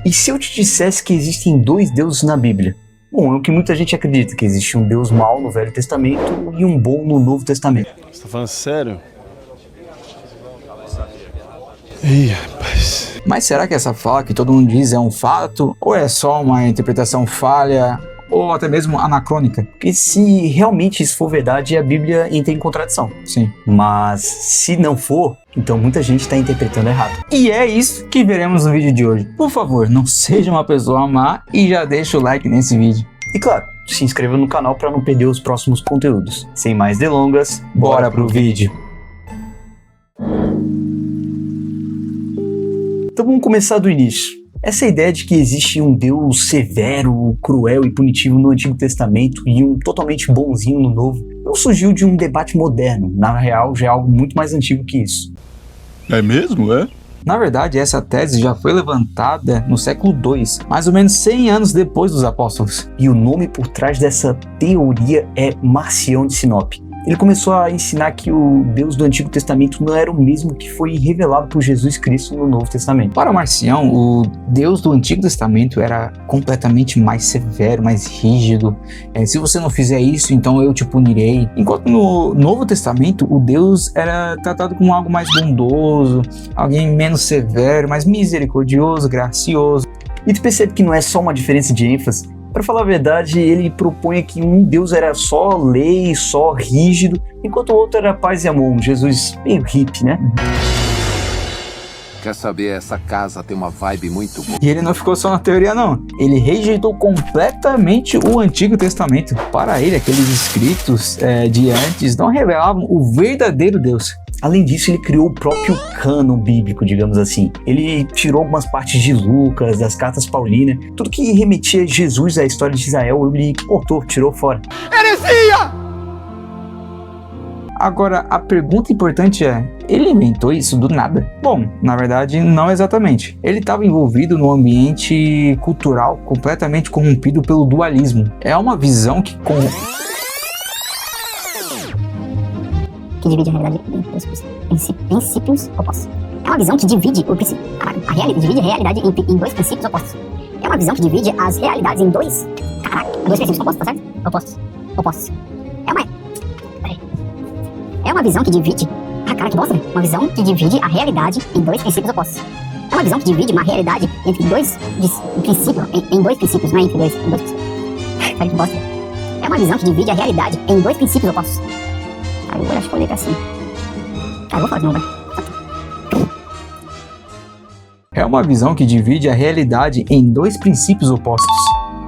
E se eu te dissesse que existem dois deuses na Bíblia? Bom, é o que muita gente acredita, que existe um Deus mau no Velho Testamento e um bom no Novo Testamento. Você tá falando sério? Ih, rapaz. Mas será que essa fala que todo mundo diz é um fato? Ou é só uma interpretação falha? Ou até mesmo anacrônica? Porque se realmente isso for verdade, a Bíblia entra em contradição. Sim. Mas se não for, então muita gente está interpretando errado. E é isso que veremos no vídeo de hoje. Por favor, não seja uma pessoa má e já deixa o like nesse vídeo. E claro, se inscreva no canal para não perder os próximos conteúdos. Sem mais delongas, bora pro vídeo. Então vamos começar do início. Essa ideia de que existe um Deus severo, cruel e punitivo no Antigo Testamento e um totalmente bonzinho no Novo, não surgiu de um debate moderno. Na real, já é algo muito mais antigo que isso. É mesmo, é? Na verdade, essa tese já foi levantada no século II, mais ou menos 100 anos depois dos apóstolos. E o nome por trás dessa teoria é Marcião de Sinop. Ele começou a ensinar que o Deus do Antigo Testamento não era o mesmo que foi revelado por Jesus Cristo no Novo Testamento. Para Marcião, o Deus do Antigo Testamento era completamente mais severo, mais rígido. Se você não fizer isso, então eu te punirei. Enquanto no Novo Testamento, o Deus era tratado como algo mais bondoso, alguém menos severo, mais misericordioso, gracioso. E tu percebe que não é só uma diferença de ênfase? Para falar a verdade, ele propõe que um Deus era só lei, só rígido, enquanto o outro era paz e amor, um Jesus meio hippie, né? Quer saber, essa casa tem uma vibe muito boa. E ele não ficou só na teoria não, ele rejeitou completamente o Antigo Testamento. Para ele, aqueles escritos de antes não revelavam o verdadeiro Deus. Além disso, ele criou o próprio cânon bíblico, digamos assim. Ele tirou algumas partes de Lucas, das cartas paulinas, tudo que remetia a Jesus, à história de Israel, ele cortou, tirou fora. Heresia! Agora, a pergunta importante é, ele inventou isso do nada? Bom, na verdade, não exatamente. Ele estava envolvido num ambiente cultural completamente corrompido pelo dualismo. É uma visão que divide a realidade em dois princípios opostos. É uma visão que divide divide a realidade em dois princípios opostos. É uma visão que divide as realidades em dois princípios opostos, tá certo? Opostos. É uma visão que divide... que bosta, uma visão que divide a realidade em dois princípios opostos. É uma visão que divide uma realidade entre dois princípios, em dois princípios, não é entre dois princípios. Cara, que bosta. É uma visão que divide a realidade em dois princípios opostos. Eu acho que eu olhei pra cima. Eu vou falar de novo, vai. É uma visão que divide a realidade em dois princípios opostos.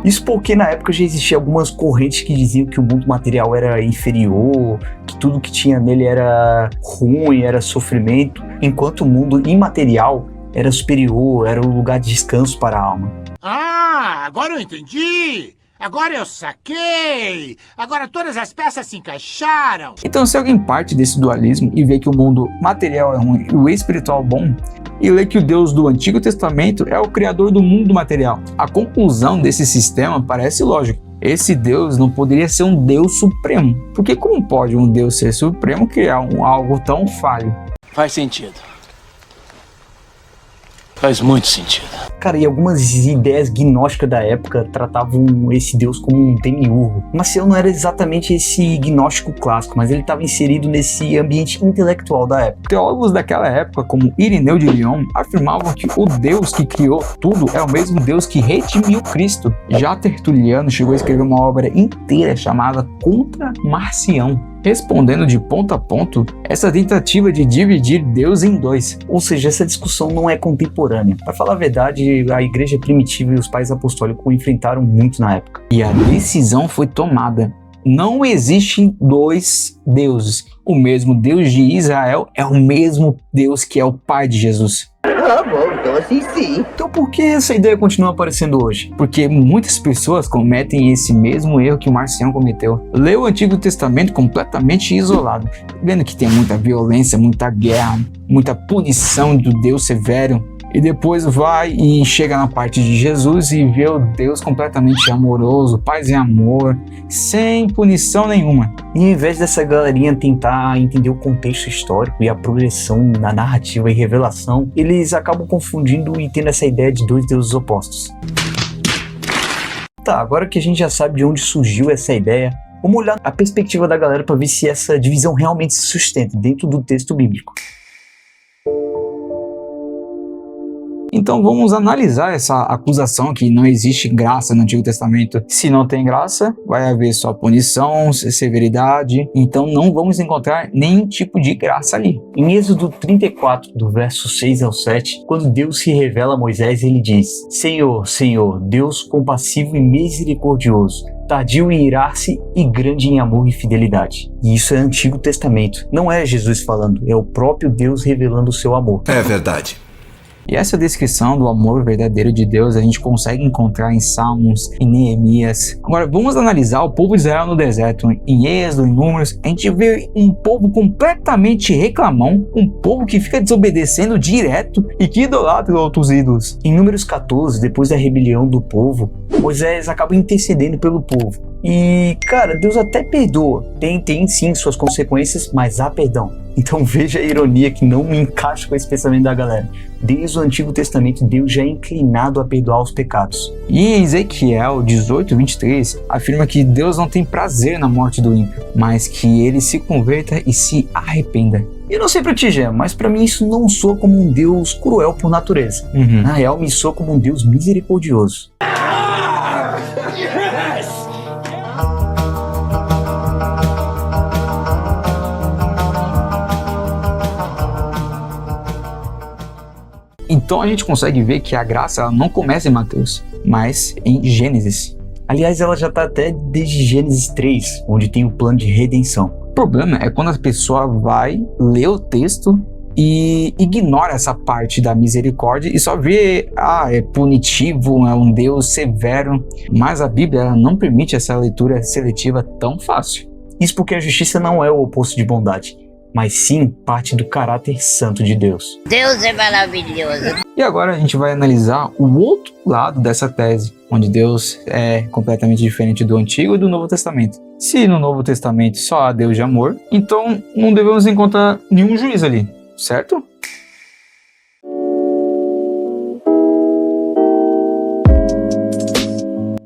Isso porque na época já existiam algumas correntes que diziam que o mundo material era inferior, que tudo que tinha nele era ruim, era sofrimento, enquanto o mundo imaterial era superior, era o lugar de descanso para a alma. Ah, agora eu entendi! Agora eu saquei! Agora todas as peças se encaixaram! Então, se alguém parte desse dualismo e vê que o mundo material é ruim e o espiritual bom, e lê que o Deus do Antigo Testamento é o criador do mundo material, a conclusão desse sistema parece lógica. Esse Deus não poderia ser um Deus supremo, porque como pode um Deus ser supremo criar algo tão falho? Faz sentido. Faz muito sentido. Cara, e algumas ideias gnósticas da época tratavam esse Deus como um demiurgo. Marcião não era exatamente esse gnóstico clássico, mas ele estava inserido nesse ambiente intelectual da época. Teólogos daquela época, como Irineu de Lyon, afirmavam que o Deus que criou tudo é o mesmo Deus que redimiu Cristo. Já Tertuliano chegou a escrever uma obra inteira chamada Contra Marcião, respondendo de ponto a ponto essa tentativa de dividir Deus em dois. Ou seja, essa discussão não é contemporânea. Para falar a verdade, a igreja primitiva e os pais apostólicos enfrentaram muito na época. E a decisão foi tomada. Não existem dois deuses. O mesmo Deus de Israel é o mesmo Deus que é o Pai de Jesus. Ah, bom, então assim sim. Então por que essa ideia continua aparecendo hoje? Porque muitas pessoas cometem esse mesmo erro que o Marcião cometeu. Lê o Antigo Testamento completamente isolado, vendo que tem muita violência, muita guerra, muita punição do Deus severo. E depois vai e chega na parte de Jesus e vê o Deus completamente amoroso, paz e amor, sem punição nenhuma. E ao invés dessa galerinha tentar entender o contexto histórico e a progressão na narrativa e revelação, eles acabam confundindo e tendo essa ideia de dois deuses opostos. Tá, agora que a gente já sabe de onde surgiu essa ideia, vamos olhar a perspectiva da galera para ver se essa divisão realmente se sustenta dentro do texto bíblico. Então vamos analisar essa acusação que não existe graça no Antigo Testamento. Se não tem graça, vai haver só punição, severidade, então não vamos encontrar nenhum tipo de graça ali. Em Êxodo 34, do verso 6 ao 7, quando Deus se revela a Moisés, ele diz: Senhor, Senhor, Deus compassivo e misericordioso, tardio em irar-se e grande em amor e fidelidade. E isso é Antigo Testamento. Não é Jesus falando, é o próprio Deus revelando o seu amor. É verdade. E essa descrição do amor verdadeiro de Deus a gente consegue encontrar em Salmos, em Neemias. Agora vamos analisar o povo de Israel no deserto. Em Êxodo, em Números, a gente vê um povo completamente reclamão, um povo que fica desobedecendo direto e que idolatra outros ídolos. Em Números 14, depois da rebelião do povo, Moisés acaba intercedendo pelo povo. E, cara, Deus até perdoa. Tem sim suas consequências, mas há perdão. Então veja a ironia que não me encaixa com esse pensamento da galera. Desde o Antigo Testamento, Deus já é inclinado a perdoar os pecados. E em Ezequiel 18:23 afirma que Deus não tem prazer na morte do ímpio, mas que ele se converta e se arrependa. Eu não sei pra ti, Gé, mas pra mim isso não soa como um Deus cruel por natureza. Na real, me soa como um Deus misericordioso. Então a gente consegue ver que a graça ela não começa em Mateus, mas em Gênesis. Aliás, ela já está até desde Gênesis 3, onde tem o plano de redenção. O problema é quando a pessoa vai ler o texto e ignora essa parte da misericórdia e só vê, é punitivo, é um Deus severo. Mas a Bíblia ela não permite essa leitura seletiva tão fácil. Isso porque a justiça não é o oposto de bondade, mas sim parte do caráter santo de Deus. Deus é maravilhoso. E agora a gente vai analisar o outro lado dessa tese, onde Deus é completamente diferente do Antigo e do Novo Testamento. Se no Novo Testamento só há Deus de amor, então não devemos encontrar nenhum juiz ali, certo?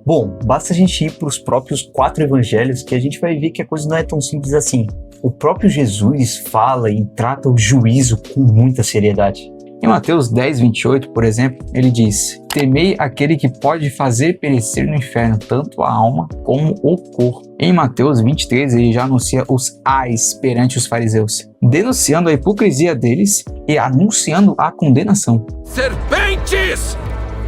Bom, basta a gente ir para os próprios 4 evangelhos que a gente vai ver que a coisa não é tão simples assim. O próprio Jesus fala e trata o juízo com muita seriedade. Em Mateus 10:28, por exemplo, ele diz: temei aquele que pode fazer perecer no inferno tanto a alma como o corpo. Em Mateus 23, ele já anuncia os ais perante os fariseus, denunciando a hipocrisia deles e anunciando a condenação. Serpentes!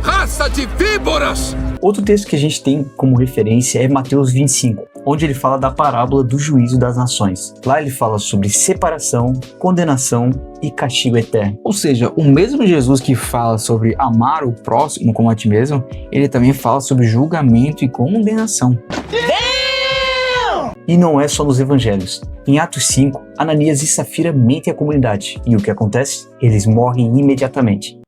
Raça de víboras! Outro texto que a gente tem como referência é Mateus 25, onde ele fala da parábola do juízo das nações. Lá ele fala sobre separação, condenação e castigo eterno. Ou seja, o mesmo Jesus que fala sobre amar o próximo como a ti mesmo, ele também fala sobre julgamento e condenação. E não é só nos evangelhos. Em Atos 5, Ananias e Safira mentem à comunidade. E o que acontece? Eles morrem imediatamente.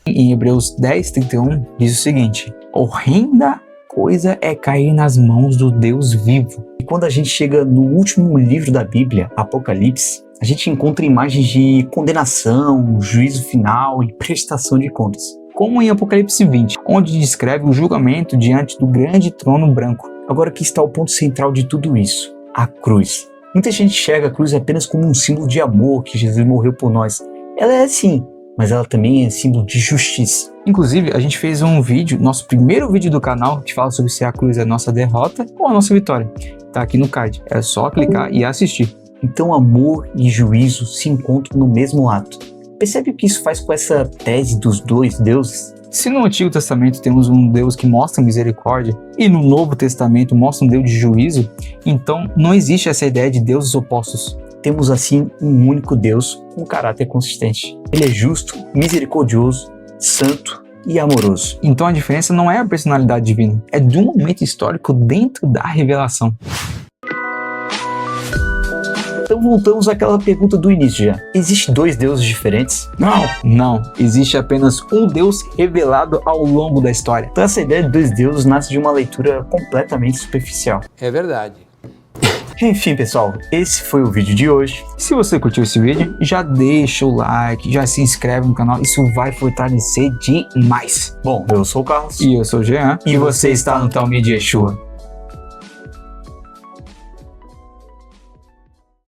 Em Hebreus 10:31 diz o seguinte: horrenda coisa é cair nas mãos do Deus vivo. E quando a gente chega no último livro da Bíblia, Apocalipse, a gente encontra imagens de condenação, juízo final e prestação de contas. Como em Apocalipse 20, onde descreve o julgamento diante do grande trono branco. Agora aqui está o ponto central de tudo isso: a cruz. Muita gente enxerga a cruz apenas como um símbolo de amor, que Jesus morreu por nós. Ela é sim, mas ela também é símbolo de justiça. Inclusive, a gente fez um vídeo, nosso primeiro vídeo do canal, que fala sobre se a cruz é a nossa derrota ou a nossa vitória. Tá aqui no card, é só clicar e assistir. Então amor e juízo se encontram no mesmo ato. Percebe o que isso faz com essa tese dos dois deuses? Se no Antigo Testamento temos um Deus que mostra misericórdia e no Novo Testamento mostra um Deus de juízo, então não existe essa ideia de deuses opostos. Temos assim um único Deus com caráter consistente. Ele é justo, misericordioso, santo e amoroso. Então a diferença não é a personalidade divina, é de um momento histórico dentro da revelação. Então voltamos àquela pergunta do início já. Existem dois deuses diferentes? Não. Existe apenas um Deus revelado ao longo da história. Então essa ideia de dois deuses nasce de uma leitura completamente superficial. É verdade. Enfim, pessoal, esse foi o vídeo de hoje. Se você curtiu esse vídeo, já deixa o like, já se inscreve no canal, isso vai fortalecer demais. Bom, eu sou o Carlos. E eu sou o Jean. E você está no Talmud Yeshua.